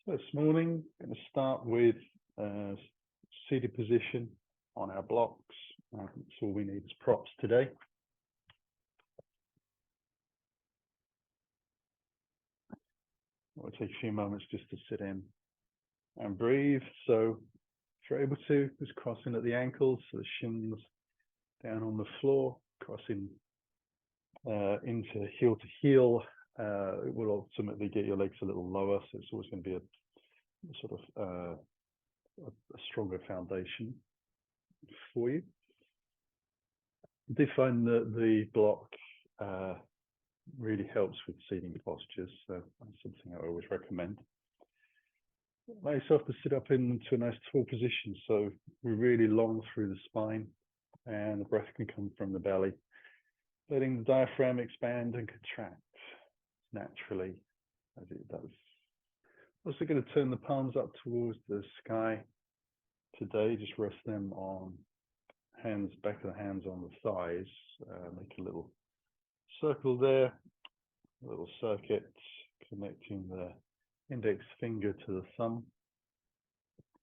So this morning, I'm going to start with seated position on our blocks. That's all we need as props today. It'll take a few moments just to sit in and breathe. So if you're able to, just crossing at the ankles, so the shins down on the floor, crossing into heel to heel. It will ultimately get your legs a little lower, so it's always going to be a sort of a stronger foundation for you. I do find that the block really helps with seating postures, so that's something I always recommend. Allow yourself to sit up into a nice tall position, so we're really long through the spine, and the breath can come from the belly, letting the diaphragm expand and contract naturally as it does. Also going to turn the palms up towards the sky today. Just rest them on hands, back of the hands on the thighs. Make a little circle there, a little circuit connecting the index finger to the thumb,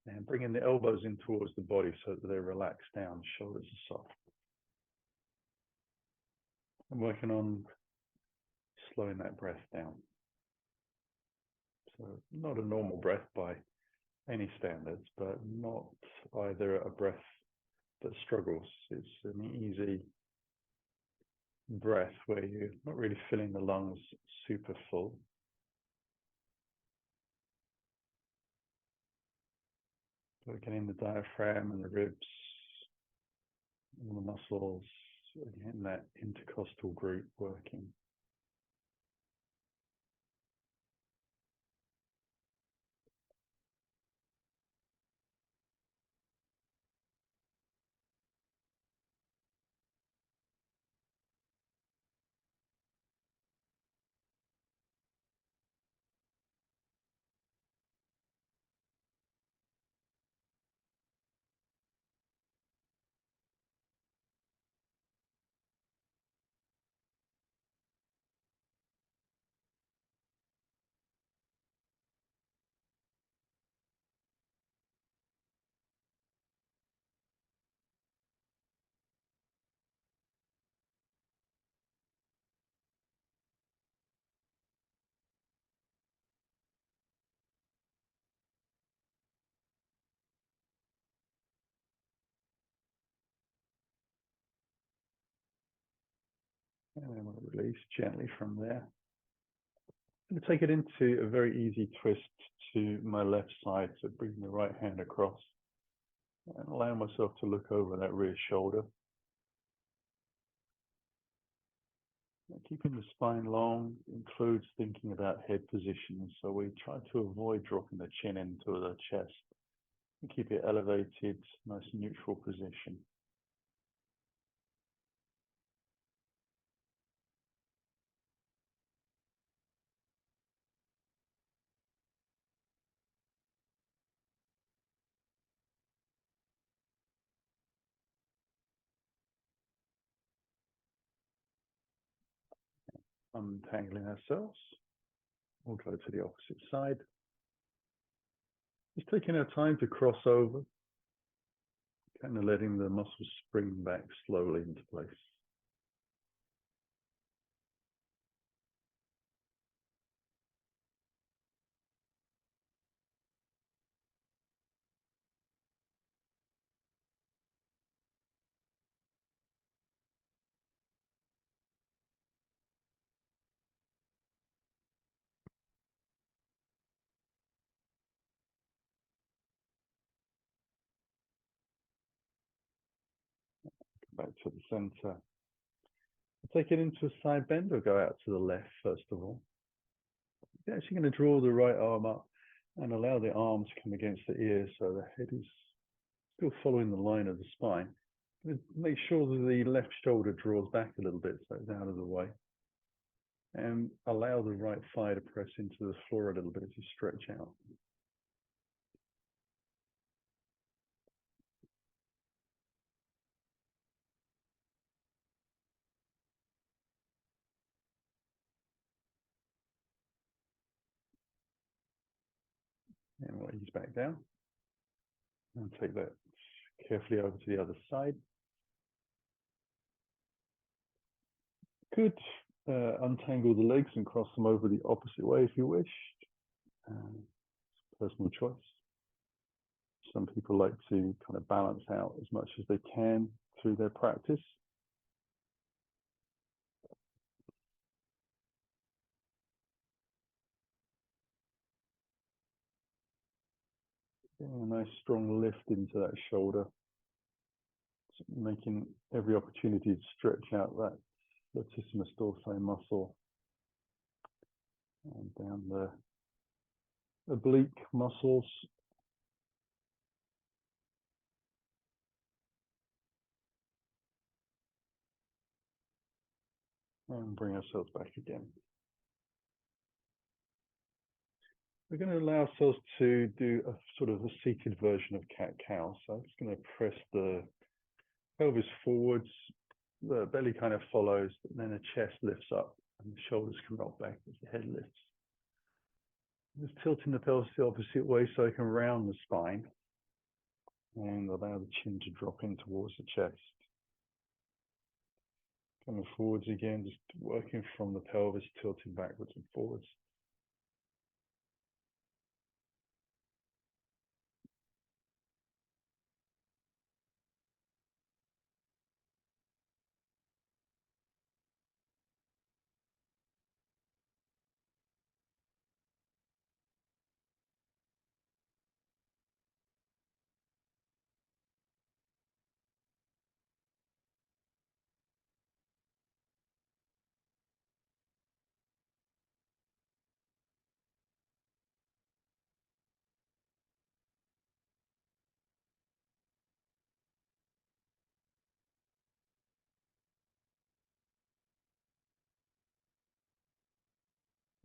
and bringing the elbows in towards the body so that they're relaxed down, shoulders are soft. I'm working on slowing that breath down. So not a normal breath by any standards, but not either a breath that struggles. It's an easy breath where you're not really filling the lungs super full. Working in the diaphragm and the ribs, all the muscles, getting that intercostal group working. And then we'll release gently from there. I'm going to take it into a very easy twist to my left side, so bring the right hand across and allow myself to look over that rear shoulder. Keeping the spine long includes thinking about head position, so we try to avoid dropping the chin into the chest and keep it elevated, nice neutral position. Untangling ourselves, we'll go to the opposite side. Just taking our time to cross over, kind of letting the muscles spring back slowly into place. Back to the center. Take it into a side bend or go out to the left first of all. You're actually going to draw the right arm up and allow the arm to come against the ear so the head is still following the line of the spine. Make sure that the left shoulder draws back a little bit so it's out of the way. And allow the right thigh to press into the floor a little bit as you stretch out. And we'll ease back down. And take that carefully over to the other side. Good. Untangle the legs and cross them over the opposite way if you wish. Personal choice. Some people like to kind of balance out as much as they can through their practice. Getting a nice strong lift into that shoulder, making every opportunity to stretch out that latissimus dorsi muscle and down the oblique muscles. And bring ourselves back again. We're going to allow ourselves to do a sort of a seated version of cat-cow. So I'm just going to press the pelvis forwards, the belly kind of follows, but then the chest lifts up and the shoulders come rock back as the head lifts. Just tilting the pelvis the opposite way so I can round the spine and allow the chin to drop in towards the chest. Coming forwards again, just working from the pelvis, tilting backwards and forwards.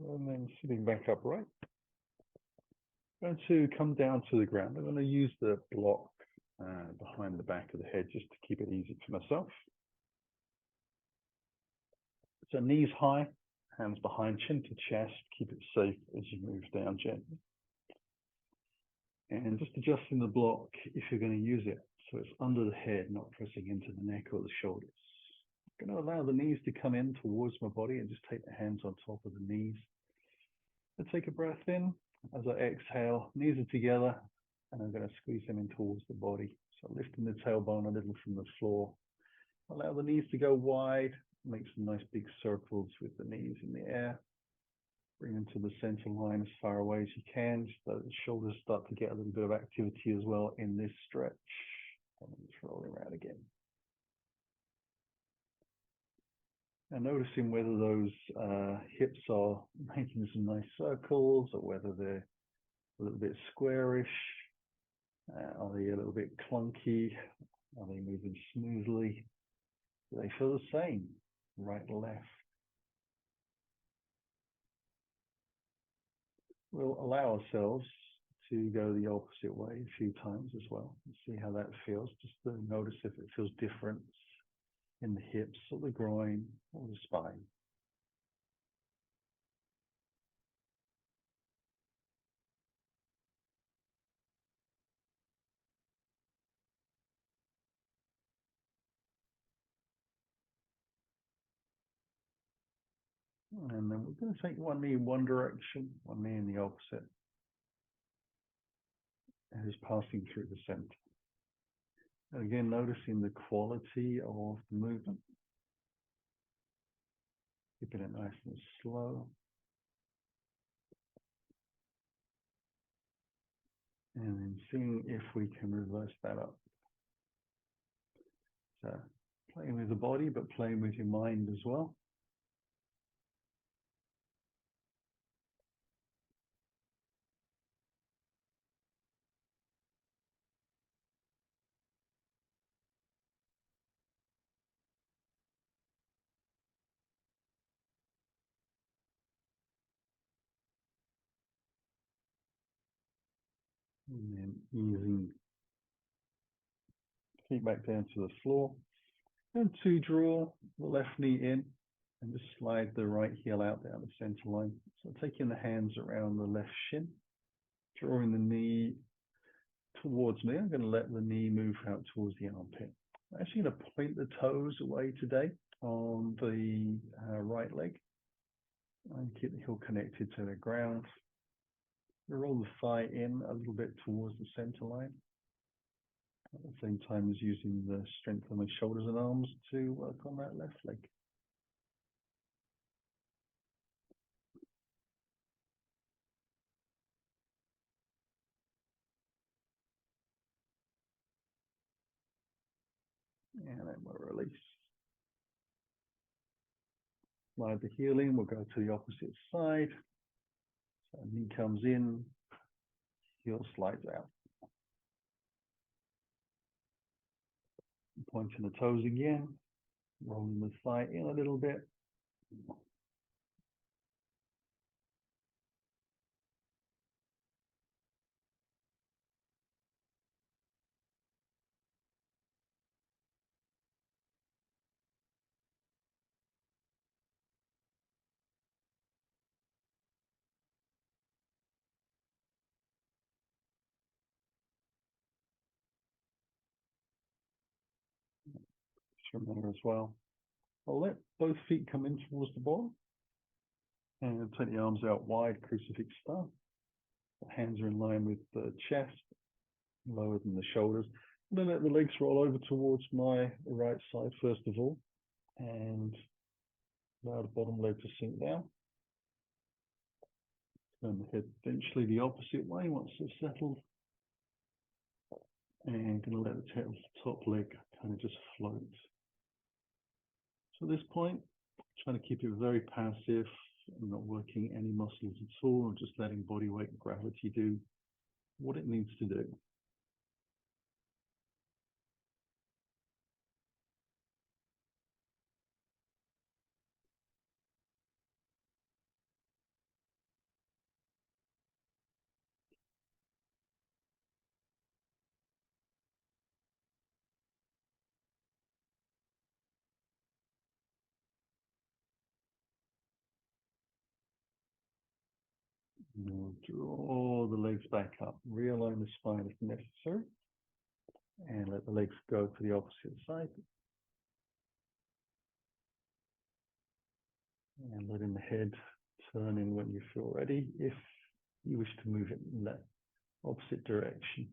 And then sitting back upright. I'm going to come down to the ground. I'm going to use the block behind the back of the head just to keep it easy for myself. So knees high, hands behind, chin to chest. Keep it safe as you move down gently. And just adjusting the block if you're going to use it. So it's under the head, not pressing into the neck or the shoulders. I'm going to allow the knees to come in towards my body and just take the hands on top of the knees. And take a breath in. As I exhale, knees are together, and I'm going to squeeze them in towards the body. So lifting the tailbone a little from the floor. Allow the knees to go wide. Make some nice big circles with the knees in the air. Bring them to the center line as far away as you can, so that the shoulders start to get a little bit of activity as well in this stretch. And then just rolling around again. And noticing whether those hips are making some nice circles or whether they're a little bit squarish. Are they a little bit clunky? Are they moving smoothly? Do they feel the same, right and left? We'll allow ourselves to go the opposite way a few times as well and see how that feels. Just to notice if it feels different in the hips or the groin or the spine. And then we're going to take one knee in one direction, one knee in the opposite. And just passing through the center. And again, noticing the quality of the movement. Keeping it nice and slow. And then seeing if we can reverse that up. So playing with the body, but playing with your mind as well. And then easing feet back down to the floor. And to draw the left knee in and just slide the right heel out down the center line. So taking the hands around the left shin. Drawing the knee towards me, I'm going to let the knee move out towards the armpit. I'm actually going to point the toes away today on the right leg and keep the heel connected to the ground. Roll the thigh in a little bit towards the center line. At the same time as using the strength of my shoulders and arms to work on that left leg. And then we'll release. Slide the heel in, we'll go to the opposite side. So knee comes in, heel slides out. Pointing the toes again, rolling the thigh in a little bit. From there as well. I'll let both feet come in towards the bottom and take the arms out wide, crucifix style. The hands are in line with the chest, lower than the shoulders. And then let the legs roll over towards my right side first of all, and allow the bottom leg to sink down. Turn the head eventually the opposite way once it's settled. And going to let the top leg kind of just float. So at this point, trying to keep it very passive. I'm not working any muscles at all. I'm just letting body weight and gravity do what it needs to do. We'll draw the legs back up, realign the spine if necessary, and let the legs go to the opposite side. And letting the head turn in when you feel ready, if you wish to move it in that opposite direction.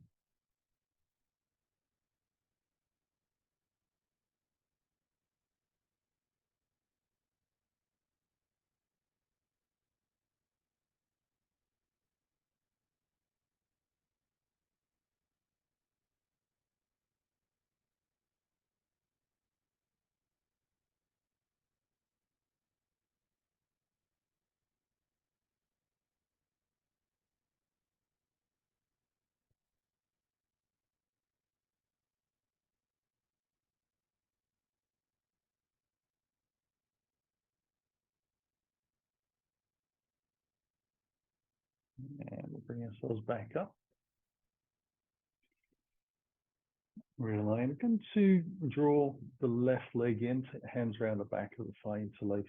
And we'll bring ourselves back up. Realign. We're going to draw the left leg in, take the hands around the back of the thigh, interlace,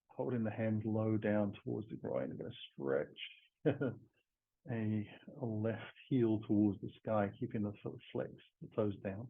holding the hand low down towards the groin. I'm going to stretch a left heel towards the sky, keeping the foot flexed, the toes down.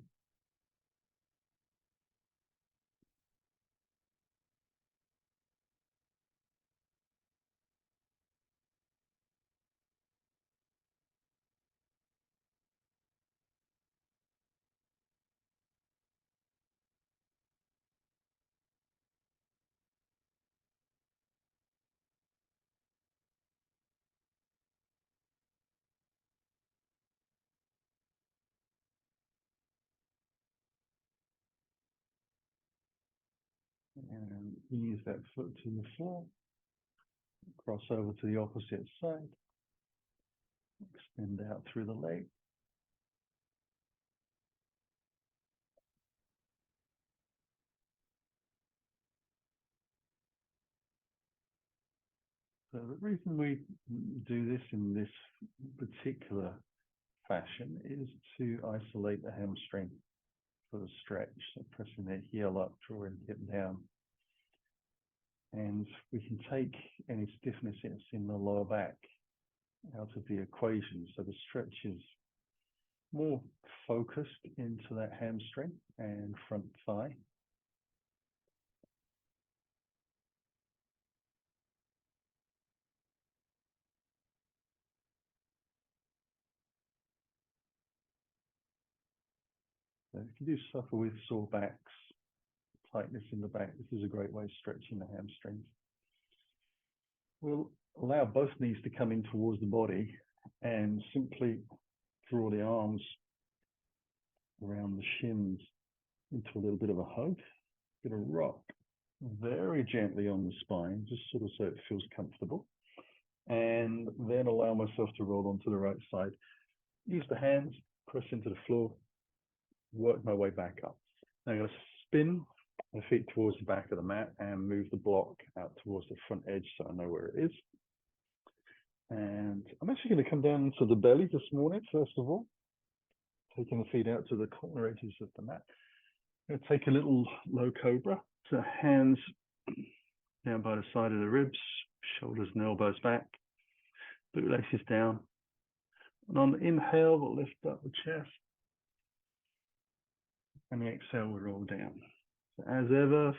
And ease that foot to the floor. Cross over to the opposite side. Extend out through the leg. So the reason we do this in this particular fashion is to isolate the hamstring for the stretch. So pressing the heel up, drawing the hip down. And we can take any stiffness that's in the lower back out of the equation. So the stretch is more focused into that hamstring and front thigh. So if you do suffer with sore backs, tightness in the back, this is a great way of stretching the hamstrings. We'll allow both knees to come in towards the body and simply draw the arms around the shins into a little bit of a hug. I'm going to rock very gently on the spine, just sort of so it feels comfortable. And then allow myself to roll onto the right side. Use the hands, press into the floor, work my way back up. Now I'm going to spin my feet towards the back of the mat and move the block out towards the front edge so I know where it is. And I'm actually going to come down to the belly this morning, first of all, taking the feet out to the corner edges of the mat. I'm going to take a little low cobra, so hands down by the side of the ribs, shoulders and elbows back, bootlaces down. And on the inhale, we'll lift up the chest. And the exhale, we'll roll down. So as ever,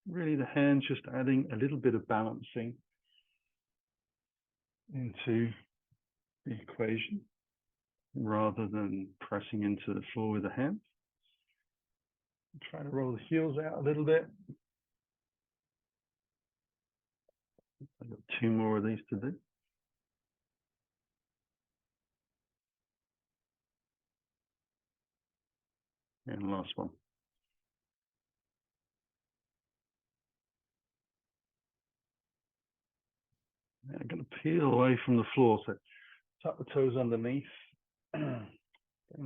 really the hands just adding a little bit of balancing into the equation rather than pressing into the floor with the hands. Try to roll the heels out a little bit. I've got 2 more of these to do. And last one. Now I'm going to peel away from the floor. So tuck the toes underneath. Bring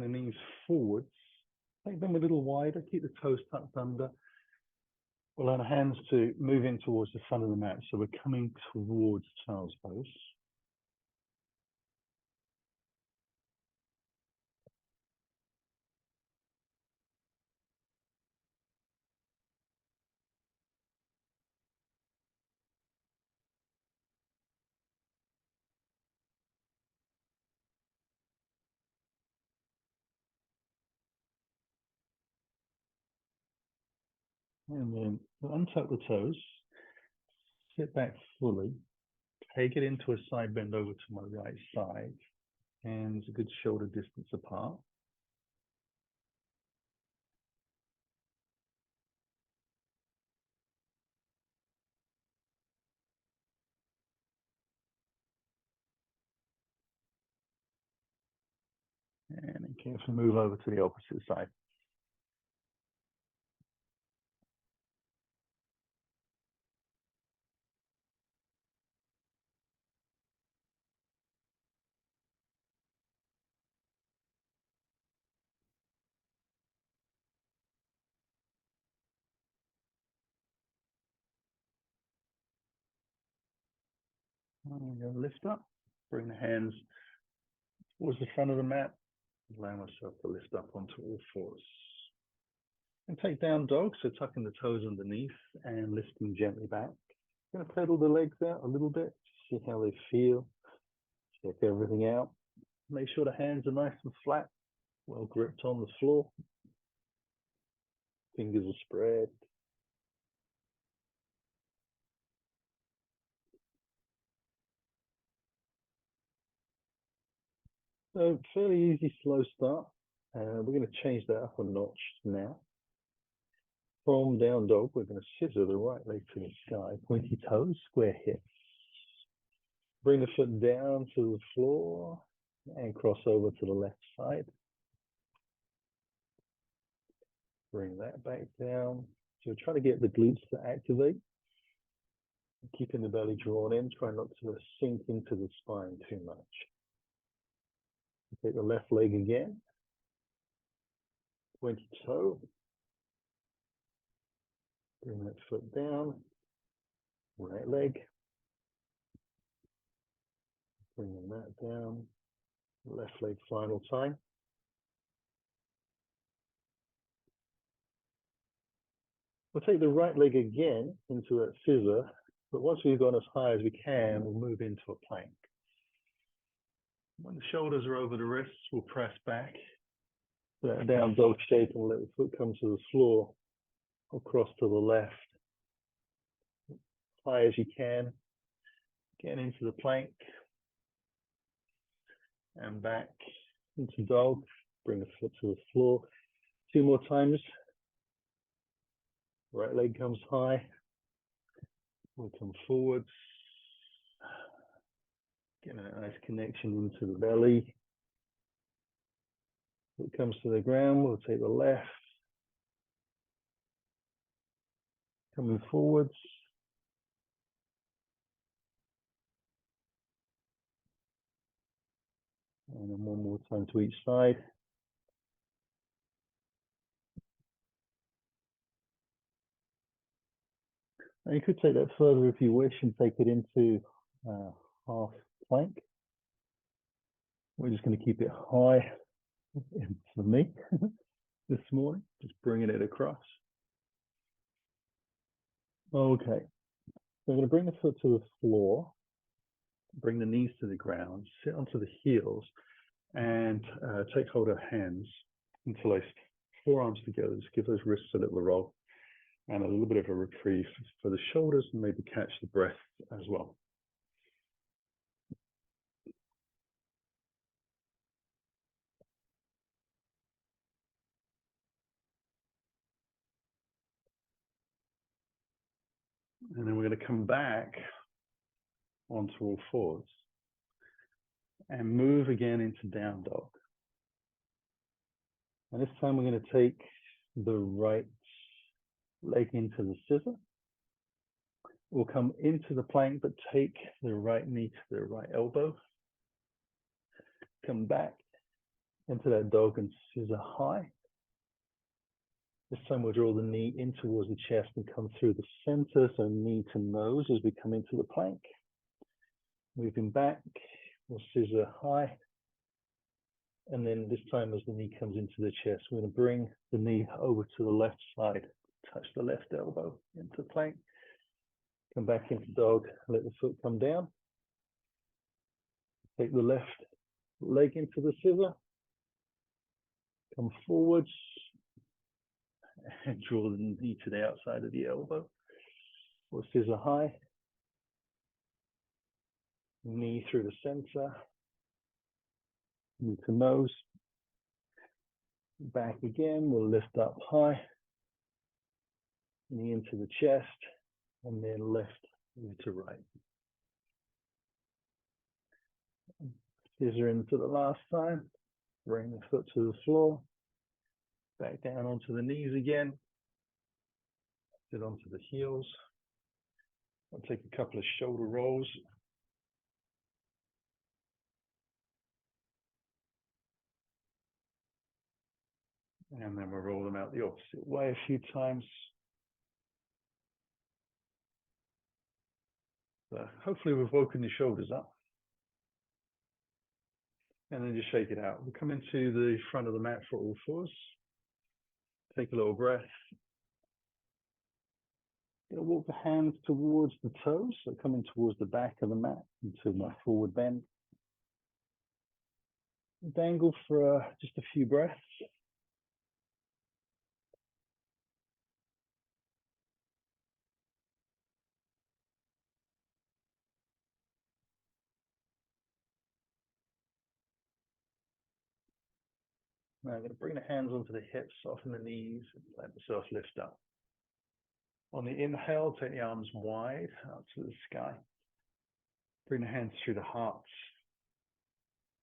the knees forwards. Take them a little wider. Keep the toes tucked under. We'll allow the hands to move in towards the front of the mat. So we're coming towards child's pose. And then untuck the toes. Sit back fully. Take it into a side bend over to my right side. Hands a good shoulder distance apart. And then carefully move over to the opposite side. I'm going to lift up. Bring the hands towards the front of the mat. Allow myself to lift up onto all fours. And take down dog, so tucking the toes underneath and lifting gently back. I'm going to pedal the legs out a little bit, see how they feel. Check everything out. Make sure the hands are nice and flat, well gripped on the floor. Fingers are spread. So fairly easy, slow start. We're going to change that up a notch now. From down dog, we're going to scissor the right leg to the sky, pointy toes, square hips. Bring the foot down to the floor and cross over to the left side. Bring that back down. So try to get the glutes to activate. Keeping the belly drawn in, try not to sink into the spine too much. Take the left leg again. Pointy toe. Bring that foot down. Right leg. Bringing that down. Left leg final time. We'll take the right leg again into a scissor, but once we've gone as high as we can, we'll move into a plank. When the shoulders are over the wrists, we'll press back. That down dog shape and let the foot come to the floor, across to the left, high as you can, get into the plank, and back into dog, bring the foot to the floor. 2 more times. Right leg comes high, we'll come forwards, getting a nice connection into the belly. Foot comes to the ground, we'll take the left, coming forwards. And then 1 more time to each side. And you could take that further if you wish and take it into half plank. We're just going to keep it high for me this morning, just bringing it across. Okay, so I'm going to bring the foot to the floor, bring the knees to the ground, sit onto the heels, and take hold of hands, interlace forearms together, just give those wrists a little roll, and a little bit of a reprieve for the shoulders, and maybe catch the breath as well. And then we're going to come back onto all fours and move again into down dog. And this time we're going to take the right leg into the scissor. We'll come into the plank, but take the right knee to the right elbow. Come back into that dog and scissor high. This time we'll draw the knee in towards the chest and come through the center, so knee to nose as we come into the plank. Moving back, we'll scissor high. And then this time as the knee comes into the chest, we're going to bring the knee over to the left side, touch the left elbow into plank. Come back into dog, let the foot come down. Take the left leg into the scissor. Come forwards and draw the knee to the outside of the elbow. Or scissor high. Knee through the center. Knee to nose. Back again, we'll lift up high. Knee into the chest. And then left to right. Scissor into the last time. Bring the foot to the floor. Back down onto the knees again. Sit onto the heels. I'll take a couple of shoulder rolls. And then we'll roll them out the opposite way a few times. So hopefully we've woken the shoulders up. And then just shake it out. We'll come into the front of the mat for all fours. Take a little breath. Gonna walk the hands towards the toes, so coming towards the back of the mat into my forward bend. Dangle for just a few breaths. Now I'm going to bring the hands onto the hips, soften the knees, and let myself lift up. On the inhale, take the arms wide out to the sky. Bring the hands through the heart.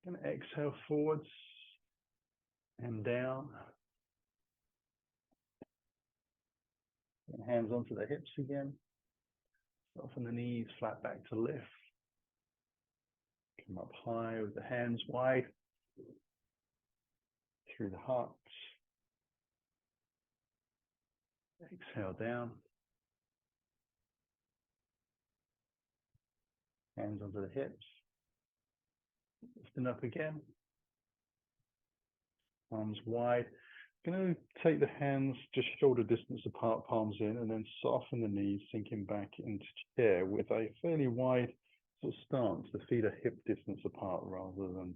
Going to exhale forwards and down. And hands onto the hips again. Soften the knees, flat back to lift. Come up high with the hands wide. Through the heart. Exhale down. Hands onto the hips. Lifting up again. Arms wide. Going to take the hands just shoulder distance apart, palms in, and then soften the knees, sinking back into chair with a fairly wide sort of stance. The feet are hip distance apart rather than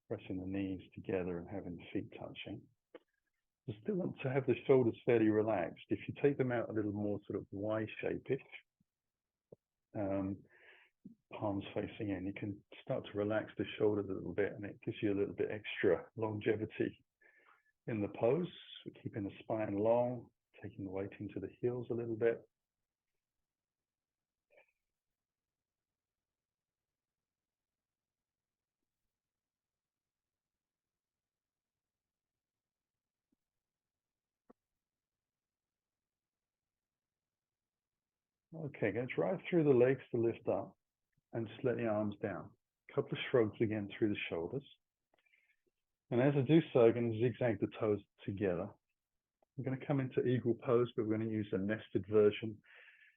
pressing the knees together and having the feet touching. You still want to have the shoulders fairly relaxed. If you take them out a little more sort of Y shape-ish, palms facing in, you can start to relax the shoulders a little bit, and it gives you a little bit extra longevity in the pose. We're keeping the spine long, taking the weight into the heels a little bit. Okay, go drive through the legs to lift up and just let the arms down. A couple of shrugs again through the shoulders. And as I do so, I'm going to zigzag the toes together. I'm going to come into eagle pose, but we're going to use a nested version,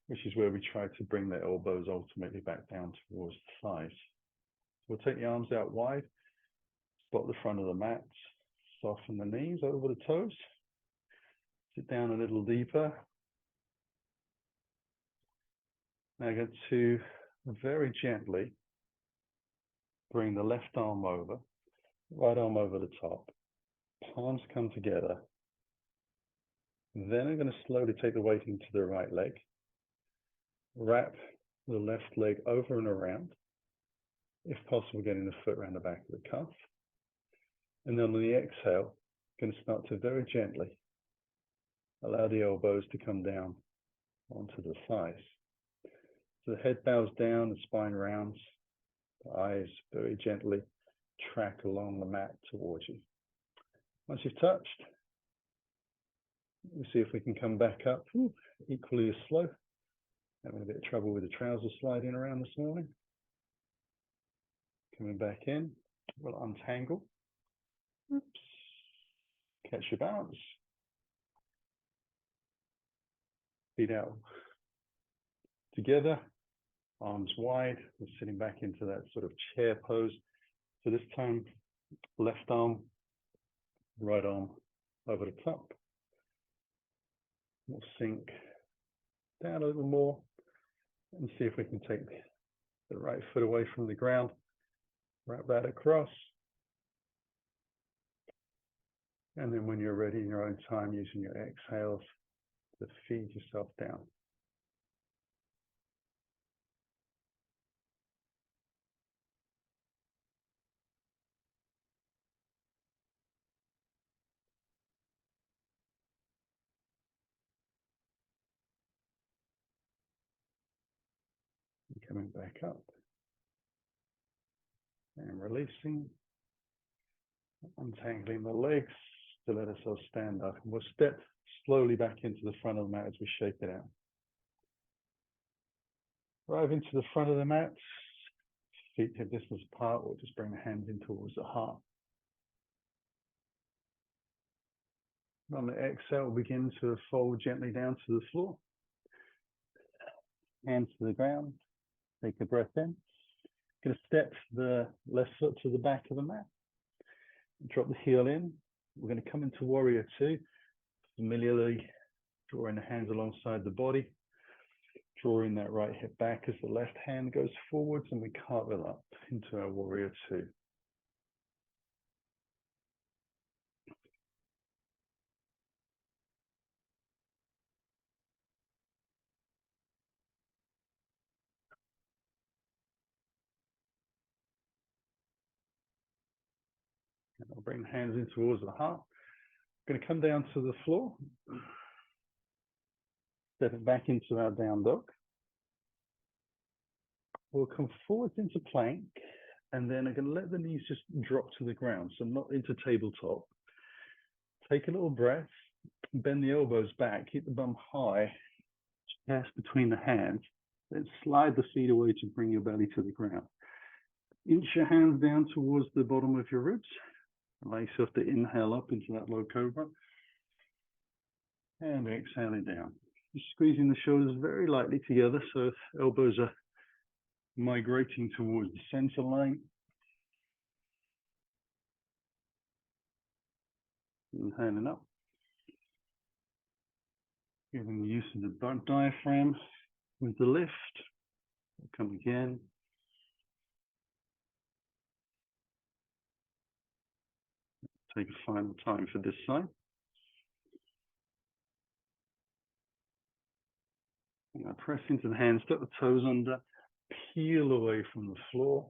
which is where we try to bring the elbows ultimately back down towards the thighs. We'll take the arms out wide, spot the front of the mat, soften the knees over the toes, sit down a little deeper. Now go to very gently bring the left arm over, right arm over the top, palms come together. Then I'm going to slowly take the weight into the right leg, wrap the left leg over and around, if possible getting the foot around the back of the calf. And then on the exhale, I'm going to start to very gently allow the elbows to come down onto the thighs. So the head bows down, the spine rounds, the eyes very gently track along the mat towards you. Once you've touched, we'll see if we can come back up. Equally as slow. Having a bit of trouble with the trousers sliding around this morning. Coming back in, we'll untangle. Oops. Catch your balance. Feet out together, arms wide. We're sitting back into that sort of chair pose. So this time, left arm, right arm over the top. We'll sink down a little more and see if we can take the right foot away from the ground, wrap that across. And then when you're ready in your own time, using your exhales to feed yourself down. And coming back up and releasing, untangling the legs to let ourselves stand up. And we'll step slowly back into the front of the mat as we shake it out. Drive into the front of the mat, feet hip distance apart, or just bring the hands in towards the heart. On the exhale, begin to fold gently down to the floor. Hands to the ground. Take a breath in. Going to step the left foot to the back of the mat. Drop the heel in. We're going to come into warrior two. Familiarly drawing the hands alongside the body. Drawing that right hip back as the left hand goes forwards, and we cartwheel up into our warrior two. And I'll bring the hands in towards the heart. I'm going to come down to the floor. Step it back into our down dog. We'll come forwards into plank, and then I'm going to let the knees just drop to the ground, so not into tabletop. Take a little breath, bend the elbows back, keep the bum high, chest between the hands, then slide the feet away to bring your belly to the ground. Inch your hands down towards the bottom of your ribs. Allow yourself to inhale up into that low cobra. And exhaling down. Just squeezing the shoulders very lightly together so elbows are migrating towards the center line. Inhaling up. Giving the use of the diaphragm with the lift. Come again. Take a final time for this side. Now press into the hands, tuck the toes under, peel away from the floor,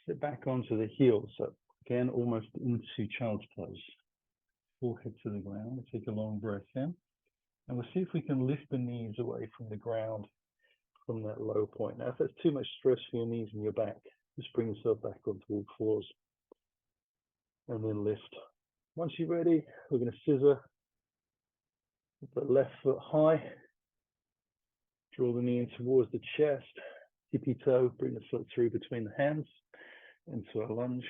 sit back onto the heels. So again, almost into child's pose. Forehead to the ground. We'll take a long breath in. And we'll see if we can lift the knees away from the ground from that low point. Now, if there's too much stress for your knees and your back, just bring yourself back onto all fours and then lift. Once you're ready, we're going to scissor the left foot high. Draw the knee in towards the chest. Tippy toe, bring the foot through between the hands into a lunge.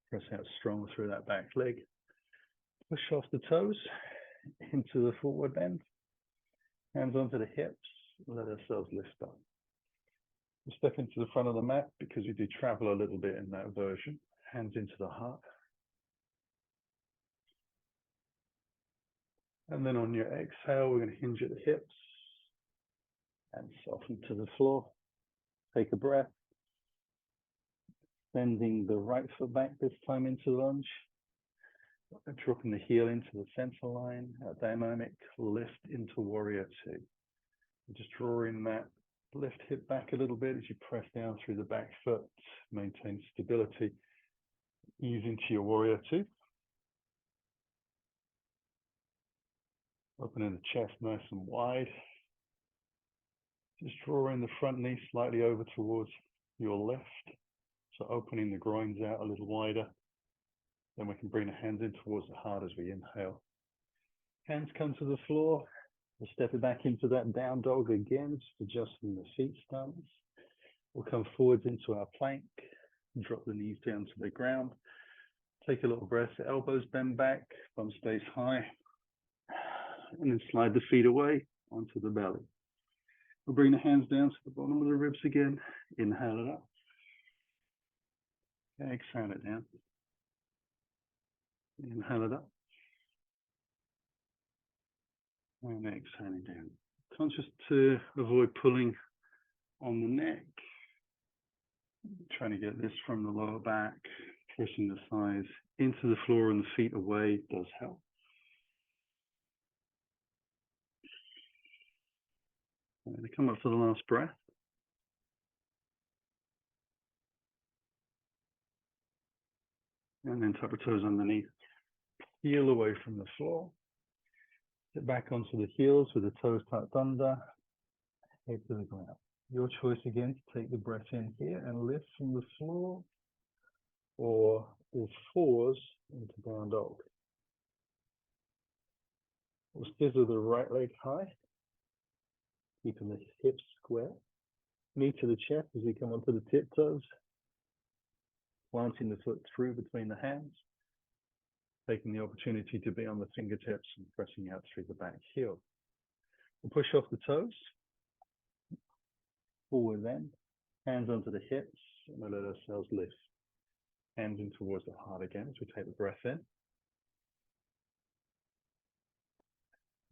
Press out strong through that back leg. Push off the toes into the forward bend. Hands onto the hips. Let ourselves lift up. We'll step into the front of the mat because we do travel a little bit in that version. Hands into the heart. And then on your exhale, we're going to hinge at the hips and soften to the floor. Take a breath. Bending the right foot back this time into lunge. Dropping the heel into the center line. A dynamic lift into warrior two. Just drawing that left hip back a little bit as you press down through the back foot. Maintain stability. Ease into your warrior two. Opening the chest nice and wide. Just drawing the front knee slightly over towards your left. So opening the groins out a little wider. Then we can bring the hands in towards the heart as we inhale. Hands come to the floor. We'll step it back into that down dog again, just adjusting the feet stance. We'll come forwards into our plank. Drop the knees down to the ground. Take a little breath. Elbows bend back. Bum stays high. And then slide the feet away onto the belly. We'll bring the hands down to the bottom of the ribs again. Inhale it up. Exhale it down. Inhale it up. And exhaling down. Conscious to avoid pulling on the neck. Trying to get this from the lower back. Pushing the thighs into the floor and the feet away does help. And come up for the last breath. And then tuck the toes underneath. Heel away from the floor. Sit back onto the heels with the toes tucked under. Head to the ground. Your choice again to take the breath in here and lift from the floor or all fours into down dog. We'll scissor the right leg high, keeping the hips square. Knee to the chest as we come onto the tiptoes. Planting the foot through between the hands. Taking the opportunity to be on the fingertips and pressing out through the back heel. We'll push off the toes. Forward then. Hands onto the hips and we'll let ourselves lift. Hands in towards the heart again as we take the breath in.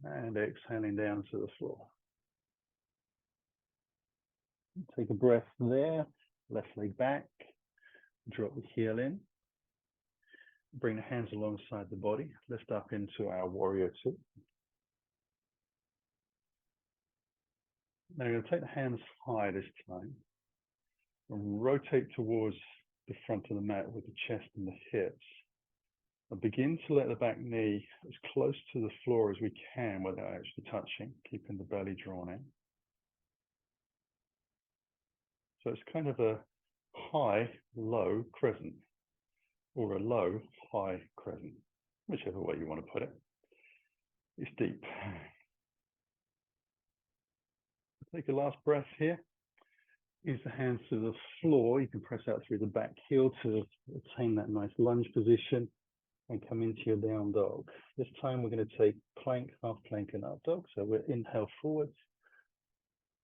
And exhaling down to the floor. Take a breath there. Left leg back. Drop the heel in. Bring the hands alongside the body. Lift up into our warrior two. Now you're going to take the hands high this time and rotate towards the front of the mat with the chest and the hips. And begin to let the back knee as close to the floor as we can without actually touching, keeping the belly drawn in. So it's kind of a high, low crescent, or a low, high crescent, whichever way you want to put it. It's deep. Take a last breath here. Use the hands to the floor. You can press out through the back heel to attain that nice lunge position and come into your down dog. This time we're going to take plank, half plank and up dog. So we'll inhale forwards,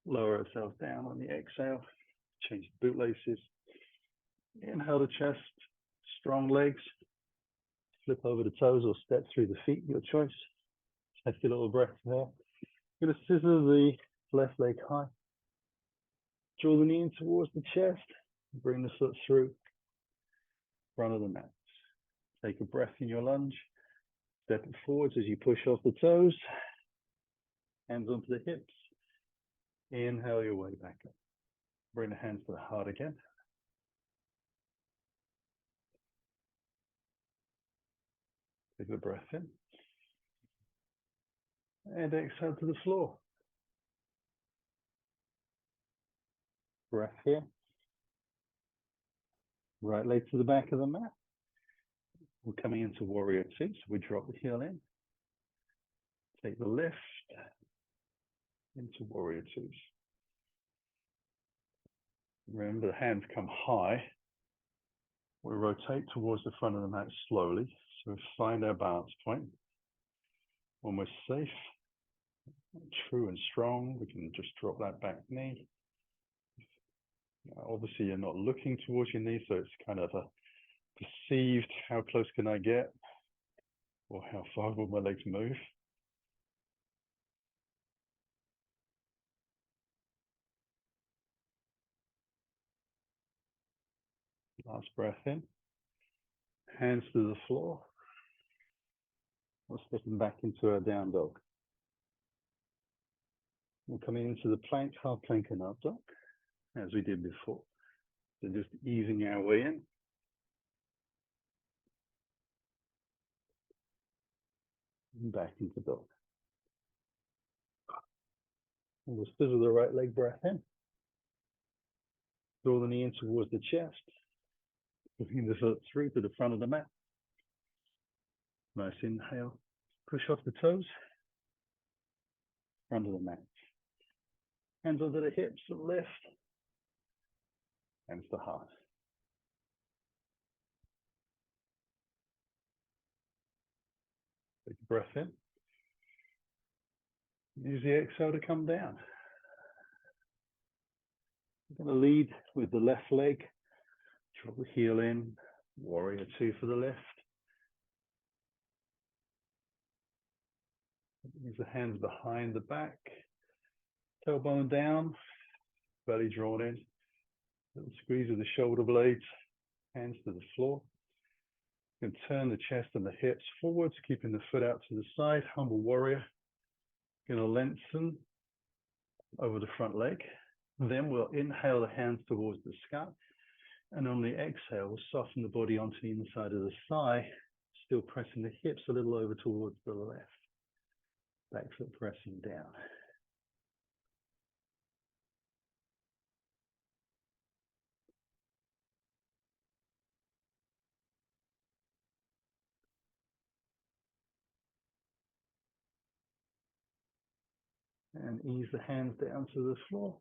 lower ourselves down on the exhale, change the boot laces. Inhale the chest, strong legs, flip over the toes or step through the feet, your choice. Take a little breath there. You're going to scissor the left leg high. Draw the knee in towards the chest. Bring the foot through front of the mat. Take a breath in your lunge. Step it forwards as you push off the toes. Hands onto the hips. Inhale your way back up. Bring the hands to the heart again. Take the breath in. And exhale to the floor. Breath here. Right leg to the back of the mat. We're coming into warrior two, so we drop the heel in. Take the lift into warrior twos. Remember, the hands come high. We rotate towards the front of the mat slowly, so we find our balance point. When we're safe, true and strong, we can just drop that back knee. Obviously, you're not looking towards your knee, so it's kind of a perceived, how close can I get? Or how far will my legs move? Last breath in. Hands to the floor. We're stepping back into our down dog. We're coming into the plank, half plank and up dog, as we did before. So just easing our way in. And back into dog. And we'll scissor the right leg, breath in. Draw the knee in towards the chest. Looking the foot through to the front of the mat. Nice inhale. Push off the toes. Front of the mat. Hands onto the hips and lift. Hands to heart. Take a breath in. Use the exhale to come down. We're going to lead with the left leg. Drop the heel in. Warrior two for the lift. Use the hands behind the back. Tailbone down. Belly drawn in. Little squeeze of the shoulder blades. Hands to the floor. You can turn the chest and the hips forwards, keeping the foot out to the side. Humble warrior. Going to lengthen over the front leg. Then we'll inhale the hands towards the scalp. And on the exhale, we'll soften the body onto the inside of the thigh, still pressing the hips a little over towards the left. Back foot pressing down. And ease the hands down to the floor.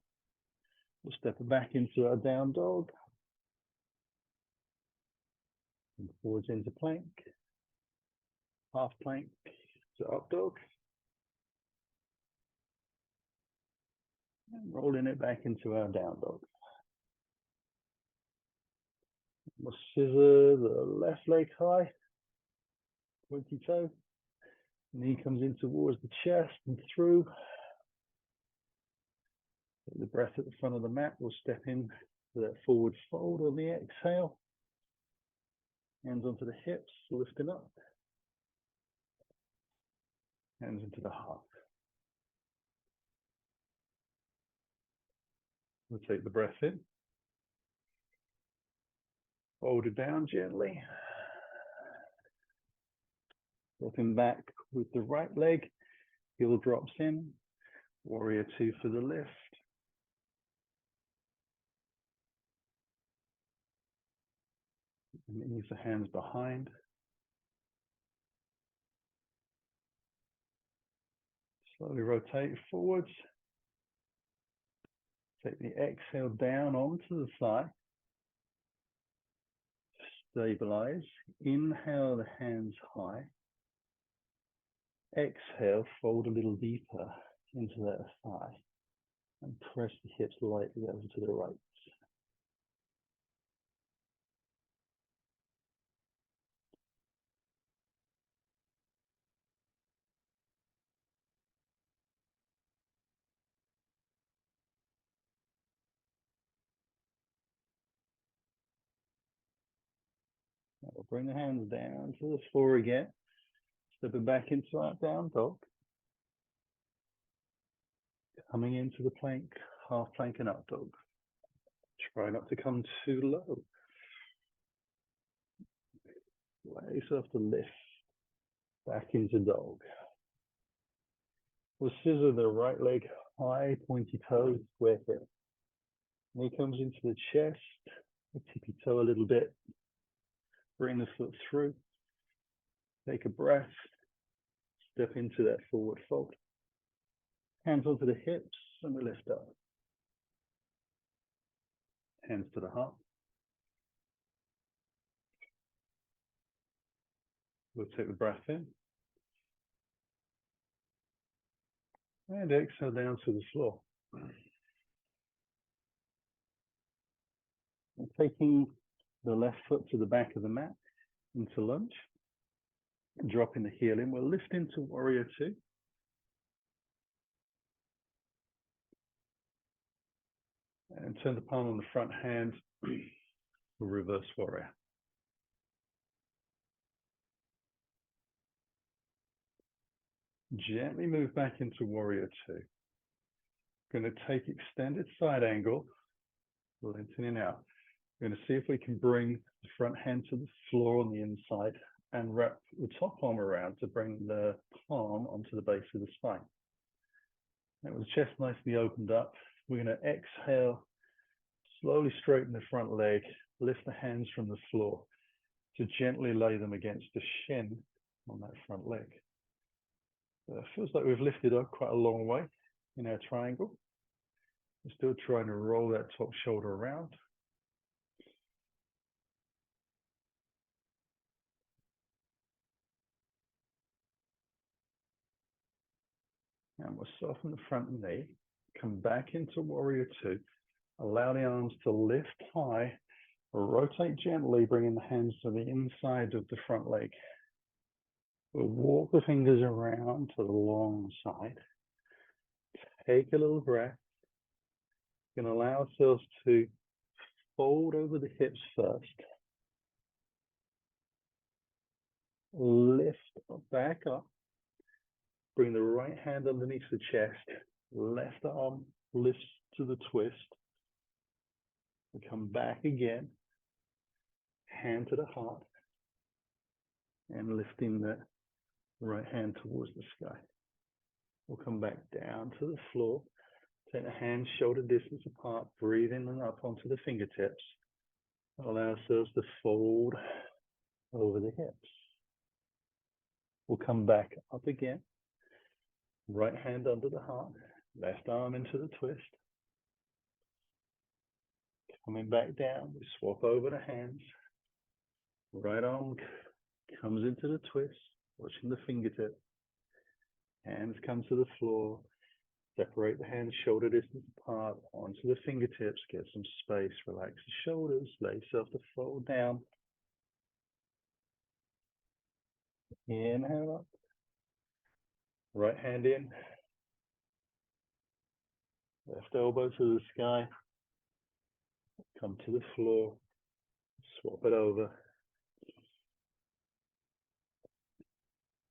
We'll step back into our down dog. And forwards into plank. Half plank to up dog. And rolling it back into our down dog. We'll scissor the left leg high. Pointy toe. Knee comes in towards the chest and through. Take the breath at the front of the mat. We'll step in to that forward fold on the exhale. Hands onto the hips, lifting up. Hands into the heart. We'll take the breath in. Fold it down gently. Looking back with the right leg. Heel drops in. Warrior two for the lift. And ease the hands behind. Slowly rotate forwards. Take the exhale down onto the thigh. Stabilize. Inhale the hands high. Exhale, fold a little deeper into that thigh. And press the hips lightly over to the right. We'll bring the hands down to the floor again. Step it back into our down dog. Coming into the plank, half plank and up dog. Try not to come too low. Allow yourself to lift back into dog. We'll scissor the right leg high, pointy toes, square hip. Knee comes into the chest. Tippy toe a little bit. Bring the foot through. Take a breath. Step into that forward fold. Hands onto the hips and we lift up. Hands to the heart. We'll take the breath in. And exhale down to the floor. And taking the left foot to the back of the mat into lunge. Dropping the heel in. We'll lift into warrior two. And turn the palm on the front hand for reverse warrior. Gently move back into warrior two. Going to take extended side angle, lengthening out. We're going to see if we can bring the front hand to the floor on the inside and wrap the top arm around to bring the palm onto the base of the spine. Now with the chest nicely opened up, we're going to exhale, slowly straighten the front leg, lift the hands from the floor to gently lay them against the shin on that front leg. It feels like we've lifted up quite a long way in our triangle. We're still trying to roll that top shoulder around. And we'll soften the front knee, come back into warrior two, allow the arms to lift high, rotate gently, bringing the hands to the inside of the front leg. We'll walk the fingers around to the long side. Take a little breath. We can allow ourselves to fold over the hips first. Lift back up. Bring the right hand underneath the chest. Left arm lifts to the twist. We come back again. Hand to the heart. And lifting the right hand towards the sky. We'll come back down to the floor. Take the hands shoulder distance apart. Breathe in and up onto the fingertips. Allow ourselves to fold over the hips. We'll come back up again. Right hand under the heart. Left arm into the twist. Coming back down. We swap over the hands. Right arm comes into the twist. Watching the fingertip. Hands come to the floor. Separate the hands shoulder distance apart onto the fingertips. Get some space. Relax the shoulders. Allow yourself to fold down. Inhale up. Right hand in. Left elbow to the sky. Come to the floor. Swap it over.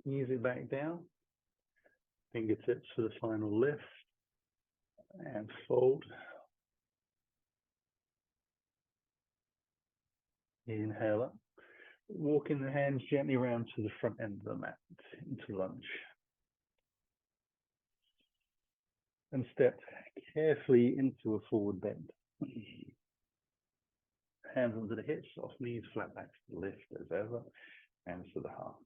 Ease it back down. Fingertips for the final lift. And fold. Inhale up. Walking the hands gently around to the front end of the mat into lunge. And step carefully into a forward bend. Hands under the hips, soft knees, flat backs to lift as ever. Hands to the heart.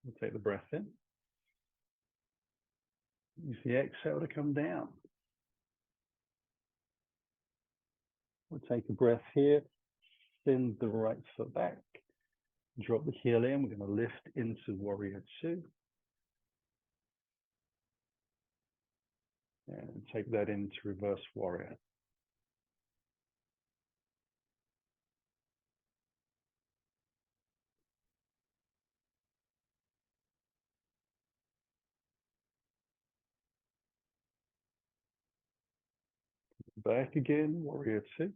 We'll take the breath in. Use the exhale to come down. We'll take a breath here. Send the right foot back. Drop the heel in. We're going to lift into warrior two. And take that into reverse warrior. Back again, warrior two.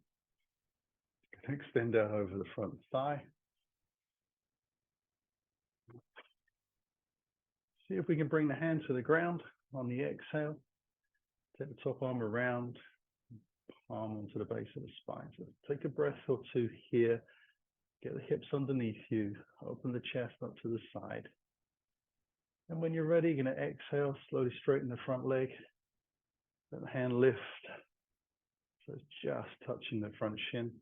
Extend out over the front thigh. See if we can bring the hand to the ground on the exhale. Take the top arm around, palm onto the base of the spine. So take a breath or two here. Get the hips underneath you. Open the chest up to the side. And when you're ready, you're going to exhale, slowly straighten the front leg. Let the hand lift. So it's just touching the front shin.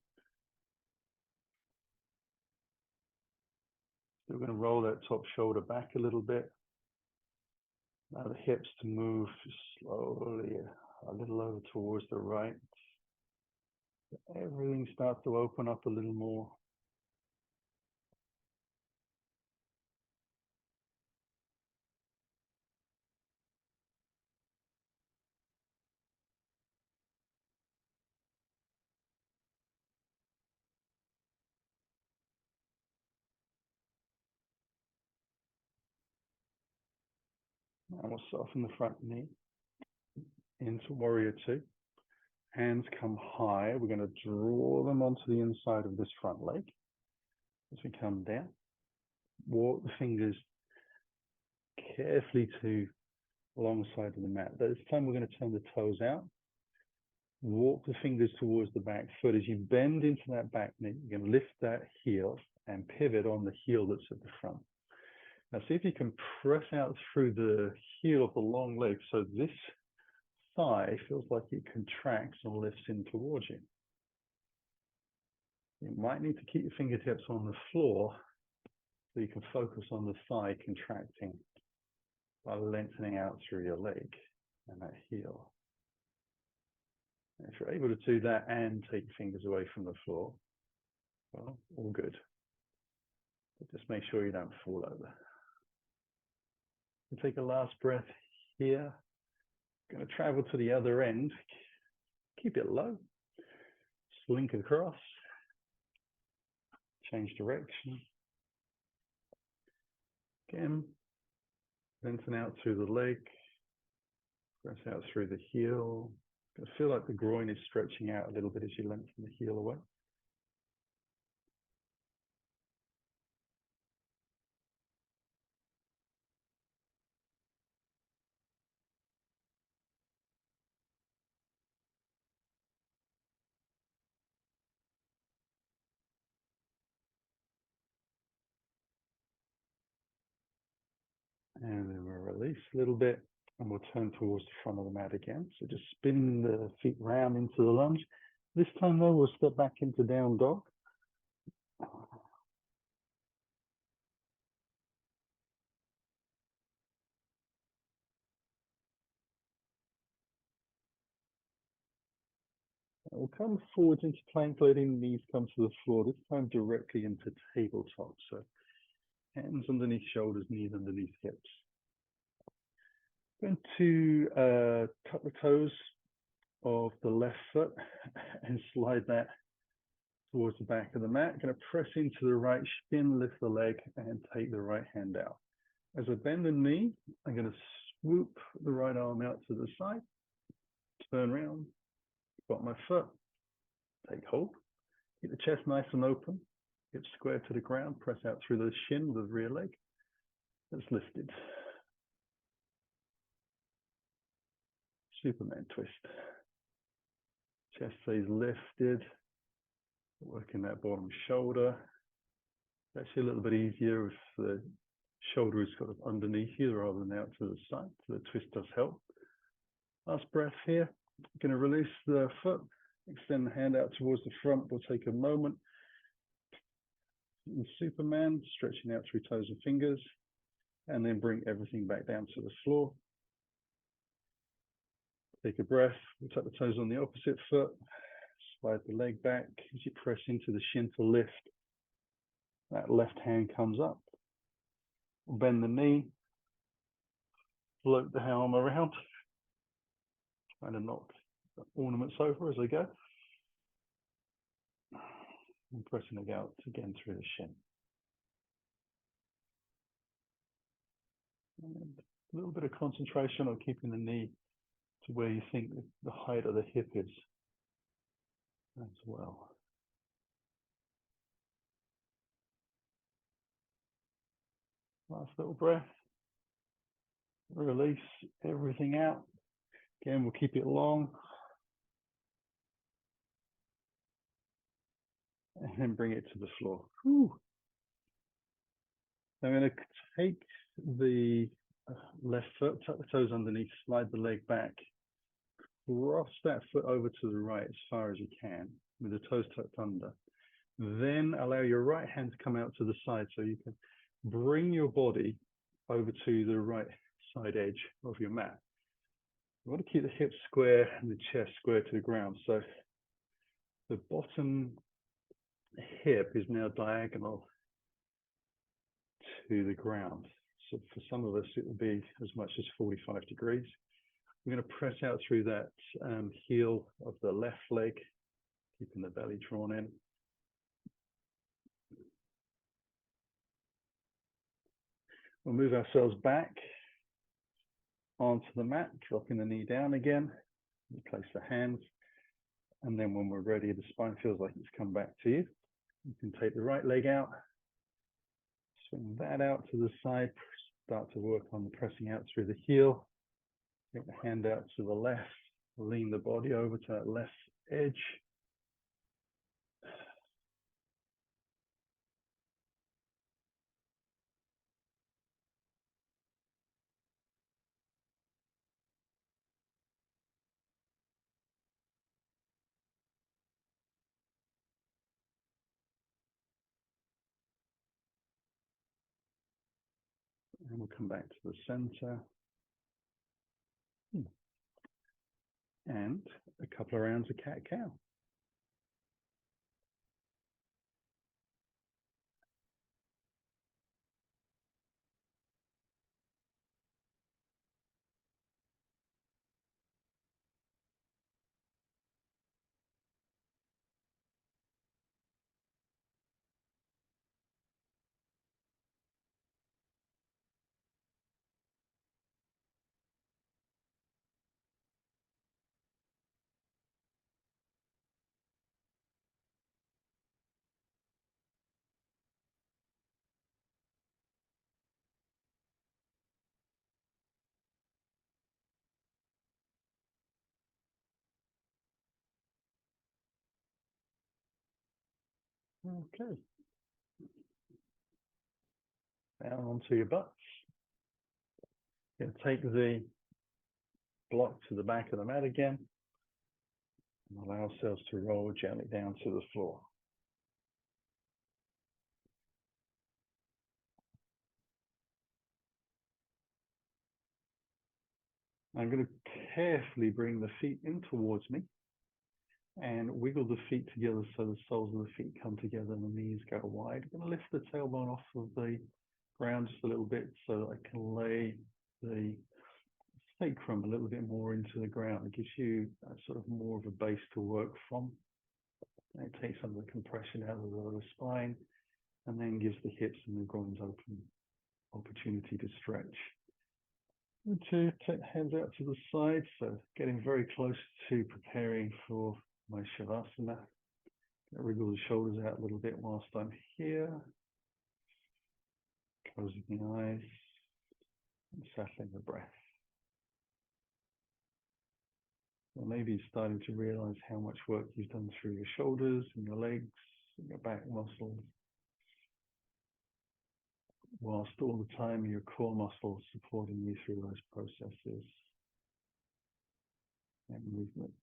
We're going to roll that top shoulder back a little bit. Allow the hips to move slowly a little over towards the right. Everything starts to open up a little more. And we'll soften the front knee into warrior two. Hands come high. We're going to draw them onto the inside of this front leg. As we come down, walk the fingers carefully to alongside of the mat. This time we're going to turn the toes out. Walk the fingers towards the back foot. As you bend into that back knee, you're going to lift that heel and pivot on the heel that's at the front. Now see if you can press out through the heel of the long leg so this thigh feels like it contracts and lifts in towards you. You might need to keep your fingertips on the floor so you can focus on the thigh contracting by lengthening out through your leg and that heel. And if you're able to do that and take your fingers away from the floor, well, all good. But just make sure you don't fall over. And take a last breath here. Going to travel to the other end. Keep it low. Slink across. Change direction. Again, lengthen out through the leg. Press out through the heel. It's going to feel like the groin is stretching out a little bit as you lengthen the heel away. And then we'll release a little bit and we'll turn towards the front of the mat again. So just spin the feet round into the lunge. This time though, we'll step back into down dog. We'll come forwards into plank, letting the knees come to the floor, this time directly into tabletop. So hands underneath shoulders, knees underneath hips. Going to tuck the toes of the left foot and slide that towards the back of the mat. Going to press into the right shin, lift the leg and take the right hand out. As I bend the knee, I'm going to swoop the right arm out to the side, turn around, got my foot, take hold, keep the chest nice and open, hips square to the ground, press out through the shin with the rear leg. That's lifted. Superman twist. Chest stays lifted, working that bottom shoulder. It's actually a little bit easier if the shoulder is sort of underneath you rather than out to the side. So the twist does help. Last breath here. Going to release the foot, extend the hand out towards the front. We'll take a moment. In Superman, stretching out through toes and fingers, and then bring everything back down to the floor. Take a breath. We'll tuck the toes on the opposite foot. Slide the leg back as you press into the shin to lift. That left hand comes up. We'll bend the knee. Float the arm around. Trying to knock the ornaments over as I go. And pressing it out again through the shin. And a little bit of concentration on keeping the knee to where you think the height of the hip is. as well. Last little breath. Release everything out. Again, we'll keep it long. And then bring it to the floor. Whew. I'm going to take the left foot, tuck the toes underneath, slide the leg back, cross that foot over to the right as far as you can with the toes tucked under. Then allow your right hand to come out to the side so you can bring your body over to the right side edge of your mat. You want to keep the hips square and the chest square to the ground. So the bottom hip is now diagonal to the ground. So for some of us, it will be as much as 45 degrees. We're going to press out through that heel of the left leg, keeping the belly drawn in. We'll move ourselves back onto the mat, dropping the knee down again. We place the hands. And then when we're ready, the spine feels like it's come back to you. You can take the right leg out, swing that out to the side, start to work on the pressing out through the heel. Take the hand out to the left, lean the body over to that left edge. And we'll come back to the center. And a couple of rounds of cat-cow. Okay. Down onto your butts. You're going to take the block to the back of the mat again. And allow ourselves to roll gently down to the floor. I'm going to carefully bring the feet in towards me and wiggle the feet together so the soles of the feet come together and the knees go wide. I'm going to lift the tailbone off of the ground just a little bit so that I can lay the sacrum a little bit more into the ground. It gives you sort of more of a base to work from. And it takes some of the compression out of the lower spine and then gives the hips and the groins open opportunity to stretch. And to take the hands out to the side, so getting very close to preparing for my Shavasana. Wriggle the shoulders out a little bit whilst I'm here. Closing the eyes and settling the breath. Or maybe starting to realize how much work you've done through your shoulders and your legs and your back muscles, whilst all the time your core muscles supporting you through those processes and movements.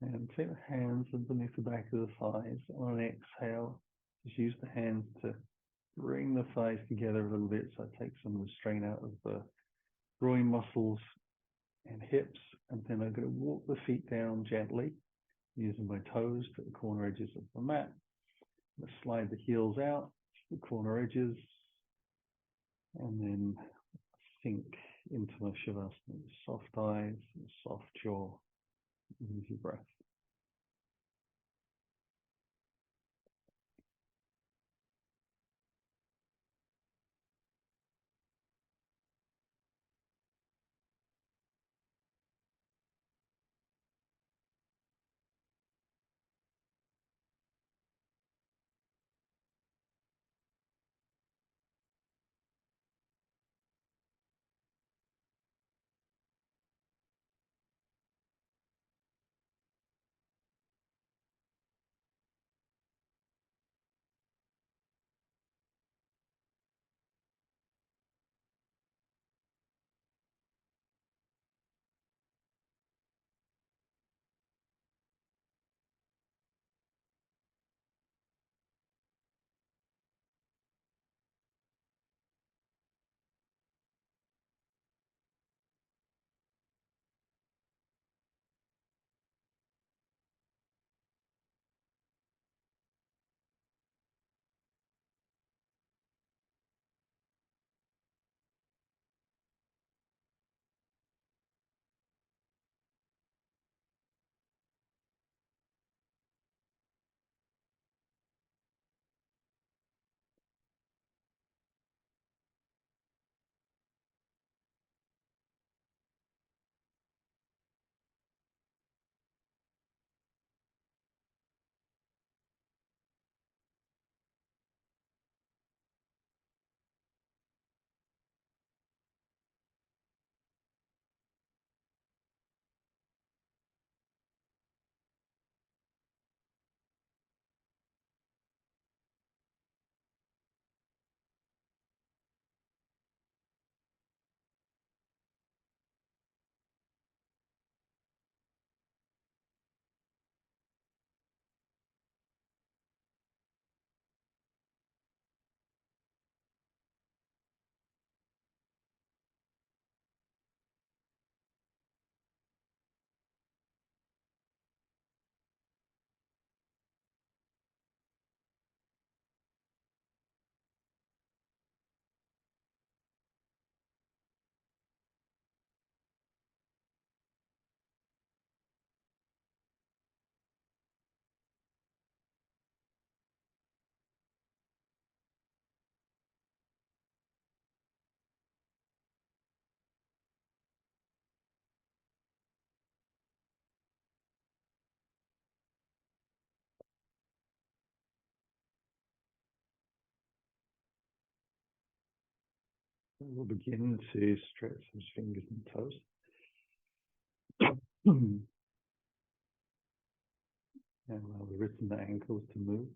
And take the hands underneath the back of the thighs. On an exhale, just use the hands to bring the thighs together a little bit, so I take some of the strain out of the groin muscles and hips, and then I'm going to walk the feet down gently using my toes to the corner edges of the mat. I'm going to slide the heels out to the corner edges, and then sink into my shavasana. Soft eyes, soft jaw, easy breath. We'll begin to stretch those fingers and toes. And allow the wrists and the ankles to move.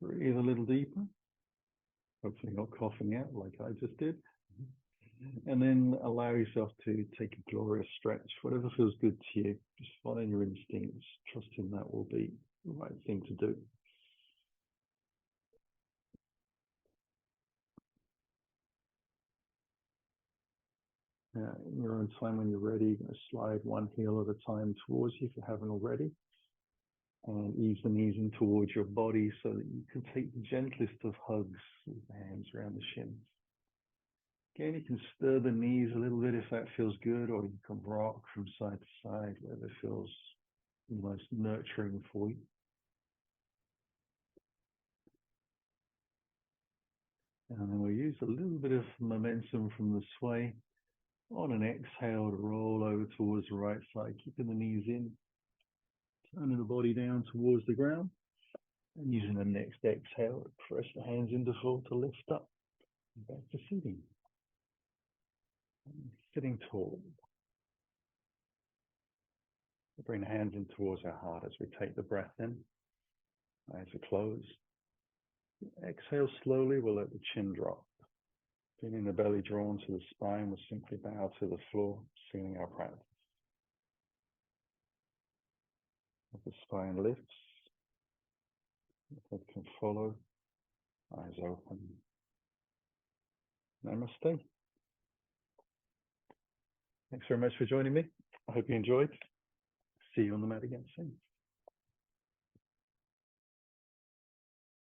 Breathe a little deeper. Hopefully not coughing out like I just did. And then allow yourself to take a glorious stretch, whatever feels good to you. Just following your instincts, trusting that will be the right thing to do. In your own time, when you're ready, you're going to slide one heel at a time towards you if you haven't already. And ease the knees in towards your body so that you can take the gentlest of hugs with the hands around the shins. Again, you can stir the knees a little bit if that feels good, or you can rock from side to side, wherever feels the most nurturing for you. And then we'll use a little bit of momentum from the sway on an exhale to roll over towards the right side, keeping the knees in, turning the body down towards the ground, and using the next exhale to press the hands into floor to lift up. Back to sitting. Sitting tall. We'll bring the hands in towards our heart as we take the breath in. Eyes are closed. Exhale slowly, we'll let the chin drop. Feeling the belly drawn to the spine, we'll simply bow to the floor, sealing our practice. As the spine lifts, the head can follow. eyes open. Namaste. Thanks very much for joining me. I hope you enjoyed. See you on the mat again soon.